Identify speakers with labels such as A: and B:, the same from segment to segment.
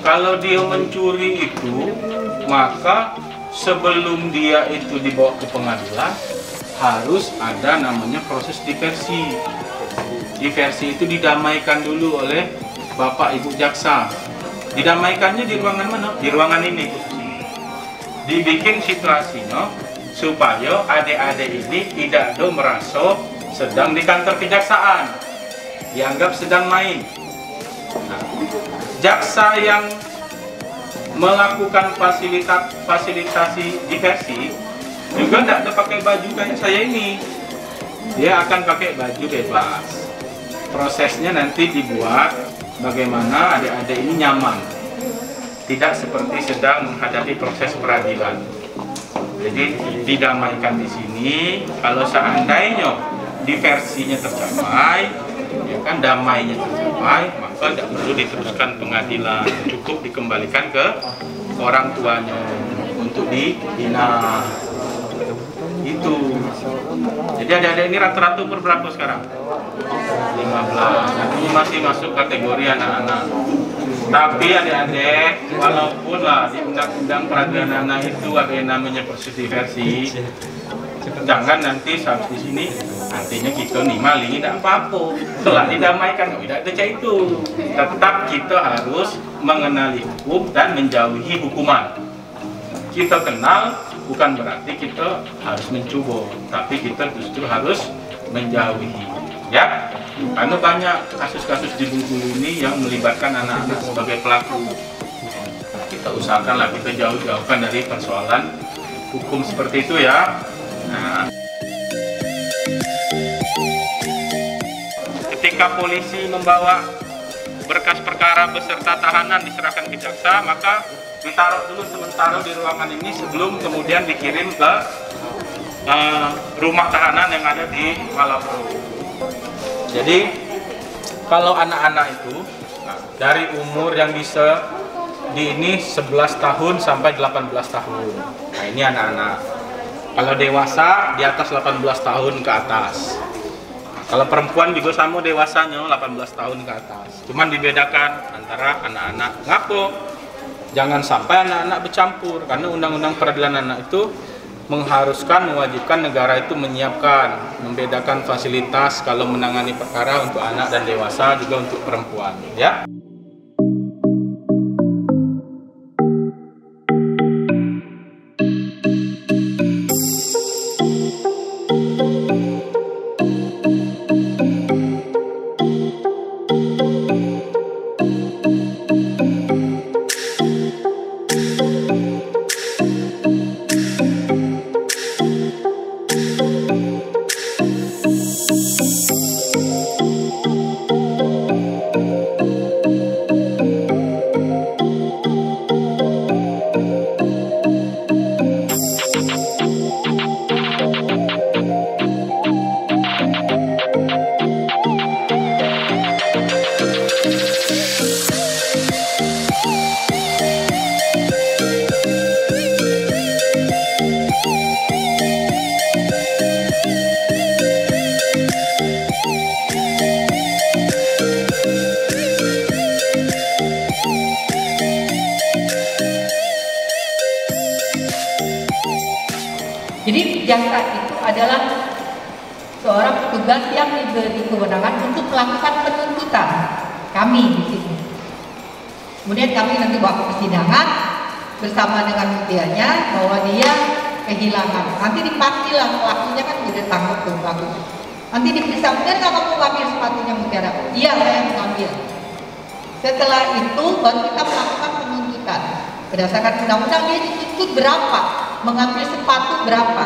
A: Kalau dia mencuri itu, maka sebelum dia itu dibawa ke pengadilan harus ada namanya proses diversi. Diversi itu didamaikan dulu oleh Bapak Ibu Jaksa. Didamaikannya di ruangan mana? Di ruangan ini. Dibikin situasinya supaya adik-adik ini tidak merasa sedang di kantor kejaksaan, dianggap sedang main. Nah, jaksa yang melakukan fasilitasi diversi juga tidak ada pakai baju kayak saya ini. Dia akan pakai baju bebas. Prosesnya nanti dibuat bagaimana adik-adik ini nyaman, tidak seperti sedang menghadapi proses peradilan. Jadi didamaikan di sini. Kalau seandainya diversinya tercapai, ya kan, damainya tercapai, maka tidak perlu diteruskan pengadilan, cukup dikembalikan ke orang tuanya untuk dibina. Itu. Jadi adik-adik ini rata-rata umur berapa sekarang? 15. Ini masih masuk kategori anak-anak. Tapi adik-adik, walaupun lah di undang-undang peradilan anak itu ada yang namanya proses diversi, jangan nanti sampai di sini artinya kita nih maling tidak apa-apa, telah didamaikan, tidak ada itu. Tetap kita harus mengenali hukum dan menjauhi hukuman. Kita kenal bukan berarti kita harus mencoba, tapi kita justru harus menjauhi, ya. Karena banyak kasus-kasus di Bengkulu ini yang melibatkan anak-anak sebagai pelaku. Kita usahakanlah kita jauh-jauhkan dari persoalan hukum seperti itu, ya. Nah, ketika polisi membawa berkas perkara beserta tahanan diserahkan ke jaksa, maka ditaruh dulu sementara di ruangan ini sebelum kemudian dikirim ke rumah tahanan yang ada di Malabro. Jadi kalau anak-anak itu dari umur yang bisa di ini 11 tahun sampai 18 tahun. Nah, ini anak-anak. Kalau dewasa di atas 18 tahun ke atas. Kalau perempuan juga sama dewasanya 18 tahun ke atas. Cuman dibedakan antara anak-anak. Ngapo? Jangan sampai anak-anak bercampur, karena undang-undang peradilan anak itu mengharuskan, mewajibkan negara itu menyiapkan, membedakan fasilitas kalau menangani perkara untuk anak dan dewasa, juga untuk perempuan, ya.
B: Jadi jaksa itu adalah seorang petugas yang diberi kewenangan untuk melakukan penuntutan kami di sini. Kemudian kami nanti bawa ke persidangan bersama dengan mutiaranya bahwa dia kehilangan. Nanti dipanggil lah pelakunya, kan sudah tangkap tuh pelaku. Nanti diperiksa, benar nggak kamu mengambil sepatunya mutiara? Iya, saya mengambil. Setelah itu baru kita melakukan penuntutan. Berdasarkan undang-undang dia dituntut berapa, mengambil sepatu berapa.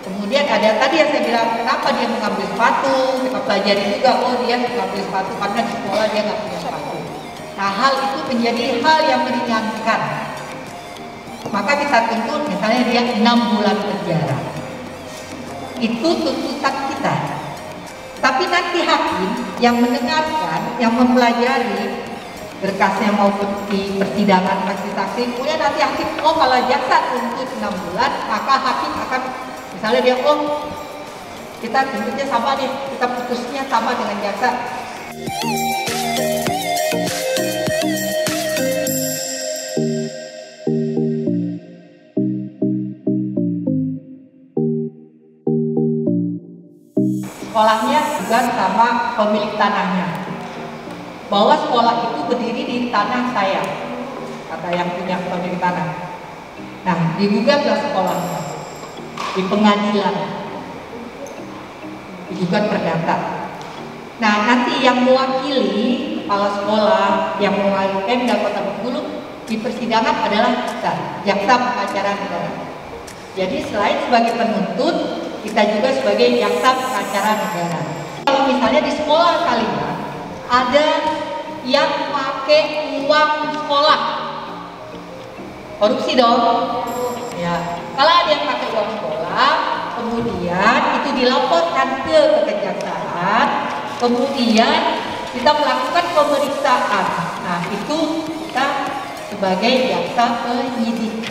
B: Kemudian ada tadi yang saya bilang, kenapa dia mengambil sepatu, kita pelajari juga, oh dia mengambil sepatu karena di sekolah dia nggak punya sepatu. Nah, hal itu menjadi hal yang meringankan. Maka kita tuntut misalnya dia 6 bulan penjara. Itu tuntutan kita. Tapi nanti hakim yang mendengarkan, yang mempelajari berkasnya maupun di persidangan saksi-saksi, kemudian nanti hakim, oh kalau jaksa tuntut 6 bulan, maka hakim akan misalnya dia, oh kita tuntutnya sama nih, kita putusnya sama dengan jaksa. sekolahnya juga sama pemilik tanahnya, bahwa sekolah itu berdiri di tanah saya, kata yang punya pemilik tanah. Nah, digugatlah sekolahnya di pengadilan, digugat perdata. Nah, nanti yang mewakili kepala sekolah yang mewakili Pemda Kota Bengkulu di persidangan adalah kita, jaksa pengacara negara. Jadi selain sebagai penuntut, kita juga sebagai jaksa pengacara negara. Kalau misalnya di sekolah kalian ada yang pakai uang sekolah, korupsi dong. Ya, kalau ada yang pakai uang sekolah, kemudian itu dilaporkan ke kejaksaan, kemudian kita melakukan pemeriksaan. Nah, itu kita sebagai jaksa penyidik.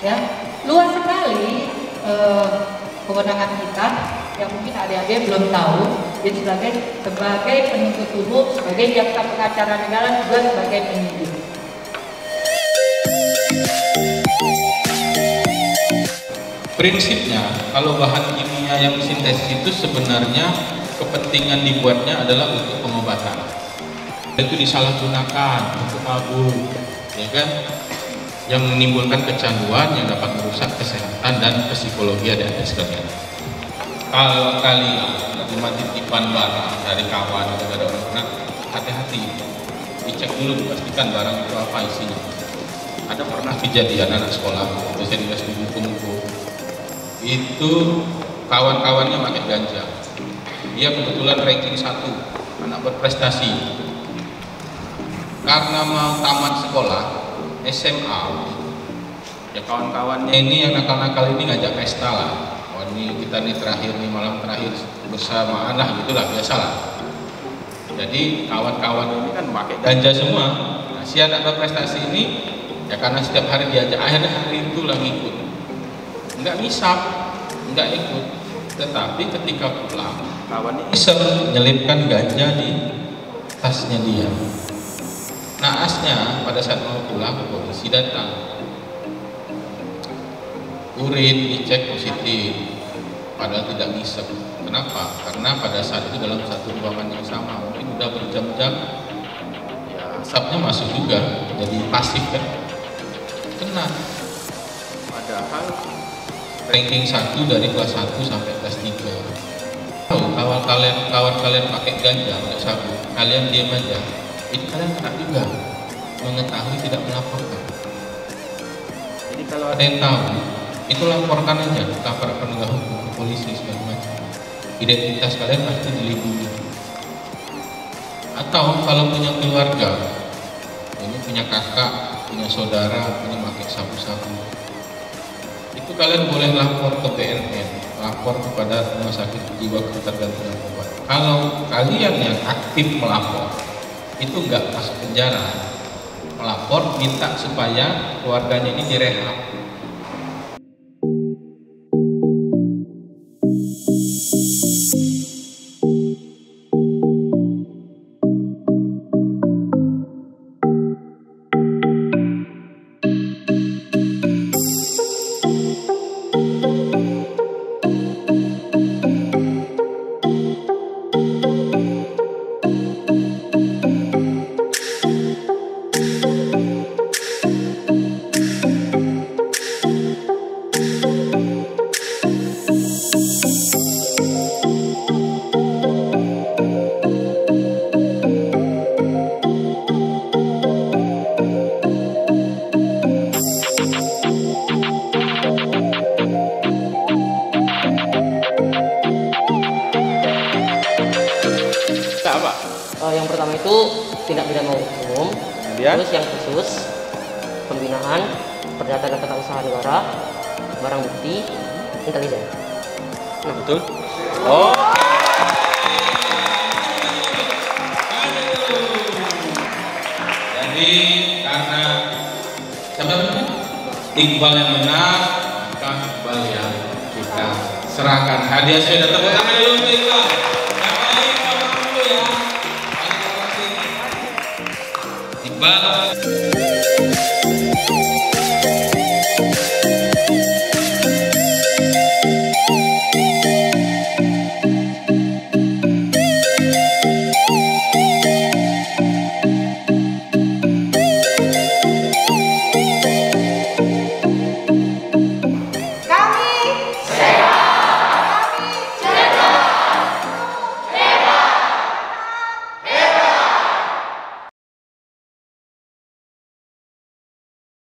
B: Ya, luas sekali kewenangan kita yang mungkin adik-adik belum tahu. Jadi sebagai penuntut umum, sebagai jaksa pengacara negara, juga sebagai penyidik.
A: Prinsipnya, kalau bahan kimia yang sintesis itu sebenarnya kepentingan dibuatnya adalah untuk pengobatan. Itu disalahgunakan untuk mabuk, ya kan? Yang menimbulkan kecanduan yang dapat merusak kesehatan dan psikologi adik-adik sekalian. Kalau kalian menerima titipan barang dari kawan atau dari orang, hati-hati, dicek dulu, dipastikan barang itu apa isinya. Ada pernah kejadian anak sekolah, dosen di buku-buku, itu kawan-kawannya pakai ganja. Dia kebetulan ranking 1, anak berprestasi. Karena mau tamat sekolah SMA, ya kawan-kawannya ini yang nakal-nakal ini ngajak pesta lah. Oh ini kita nih terakhir nih, malam terakhir bersamaan lah, gitulah, biasalah. Jadi kawan-kawan ini kan pakai ganja semua. Nah, si anak berprestasi ini ya karena setiap hari diajak, akhirnya hari itu lah ngikut. Enggak ngisap, enggak ikut. Tetapi ketika pulang, kawannya iseng nyelipkan ganja di tasnya dia. Naasnya pada saat mau pulang, polisi datang. Urin dicek positif, padahal tidak ngisep. Kenapa? Karena pada saat itu dalam satu ruangan yang sama, mungkin udah berjam-jam, ya asapnya masuk juga, jadi pasif kan, kena. Padahal ranking 1 dari kelas 1 sampai kelas 3. Tahu kawan kalian pakai ganja untuk sabu, kalian diam aja. Itu kalian kena juga, mengetahui tidak melaporkan. Jadi kalau ada yang tahu, itu laporkan aja ke aparat penegak hukum, ke polisi segala macam. Identitas kalian pasti dilindungi. Atau kalau punya keluarga, ini punya kakak, punya saudara, ini pakai sabu-sabu, itu kalian boleh lapor ke BNN, lapor kepada rumah sakit jiwa ketergantungan obat. Kalau kalian yang aktif melapor, itu nggak masuk penjara, melapor minta supaya keluarganya ini direhab.
C: Yang pertama itu tindak pidana umum, terus yang khusus pembinaan, perdata dan tata usaha negara, barang bukti, intelijen. Nah,
A: betul. Oh. Jadi karena siapa namanya? Iqbal yang benar, maka Iqbal yang kita serahkan hadiah. Sudah tepuk tangan dulu untuk Iqbal. Iqbal.